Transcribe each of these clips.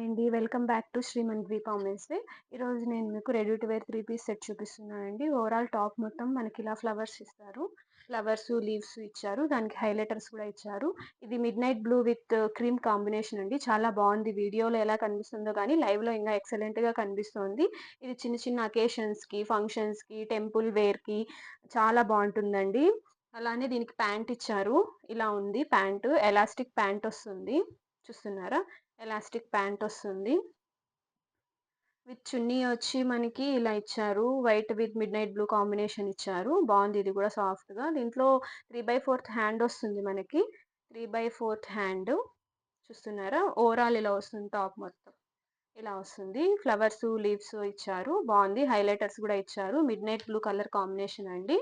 Hi అండి. Welcome back to Srimanthvi comments. ఈరోజు నేను మీకు ready to wear 3 piece set చూపిస్తున్నానండి. ఓవరాల్ టాప్ మొత్తం మనకి ఇలా ఫ్లవర్స్ ఇస్తారు. ఫ్లవర్స్, లీవ్స్ ఇచ్చారు. దానికి హైలైటర్స్ కూడా ఇచ్చారు. ఇది midnight blue with cream combination అండి. చాలా బావుంది. వీడియోలో ఎలా కనిపిస్తుందో గానీ లైవ్‌లో ఇంకా ఎక్సలెంట్‌గా కనిపిస్తోంది. ఇది చిన్న చిన్న అకేషన్స్‌కి, ఫంక్షన్స్‌కి, టెంపుల్ వేర్‌కి చాలా బావుంటుందండి. అలానే దీనికి ప్యాంట్ ఇచ్చారు. ఇలా ఉంది ప్యాంటు. ఎలాస్టిక్ ప్యాంట్ వస్తుంది. చూస్తున్నారా? ఎలాస్టిక్ ప్యాంట్ వస్తుంది. విత్ చున్నీ వచ్చి మనకి ఇలా ఇచ్చారు. White with midnight blue combination ఇచ్చారు. బావుంది ఇది కూడా సాఫ్ట్‌గా. దీంట్లో 3/4 హ్యాండ్ వస్తుంది మనకి. 3/4 హ్యాండ్ చూస్తున్నారా? ఓవరాల్ ఇలా వస్తుంది టాప్ మొత్తం. ఇలా వస్తుంది. ఫ్లవర్స్, లీవ్స్ ఇచ్చారు. బావుంది. హైలైటర్స్ కూడా ఇచ్చారు. మిడ్‌నైట్ బ్లూ కలర్ కాంబినేషన్ అండి.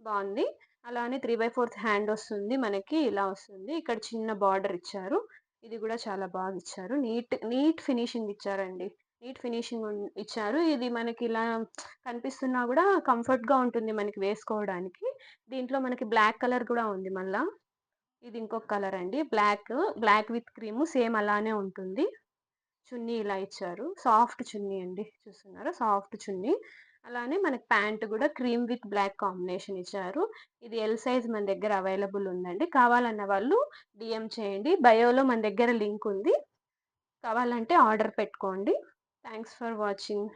బావుంది. అలానే 3/4 హ్యాండ్ వస్తుంది మనకి. ఇలా వస్తుంది. ఇక్కడ చిన్న బార్డర్ ఇచ్చారు. ఇది కూడా చాలా బాగా ఇచ్చారు. నీట్ ఫినిషింగ్ ఇచ్చారండి. నీట్ ఫినిషింగ్ ఇచ్చారు. ఇది మనకి ఇలా కనిపిస్తున్నా కూడా కంఫర్ట్‌గా ఉంటుంది మనకి వేసుకోవడానికి. దీంట్లో మనకి బ్లాక్ కలర్ కూడా ఉంది మళ్ళా. ఇది ఇంకొక కలర్ అండి. బ్లాక్ విత్ క్రీమ్ సేమ్ అలానే ఉంటుంది. చున్నీ ఇలా ఇచ్చారు. సాఫ్ట్ చున్నీ అండి. చూస్తున్నారా? సాఫ్ట్ చున్నీ. అలానే మనకి ప్యాంట్ గూడా క్రీమ్ విత్ బ్లాక్ కాంబినేషన్ ఇచ్చారు. ఇది ఎల్ సైజ్ మన దగ్గర అవైలబుల్ ఉందండి. కావాలన్న వాళ్ళు డీఎం చేయండి. బయోలో మన దగ్గర లింక్ ఉంది. కావాలంటే ఆర్డర్ పెట్టుకోండి. Thanks for watching.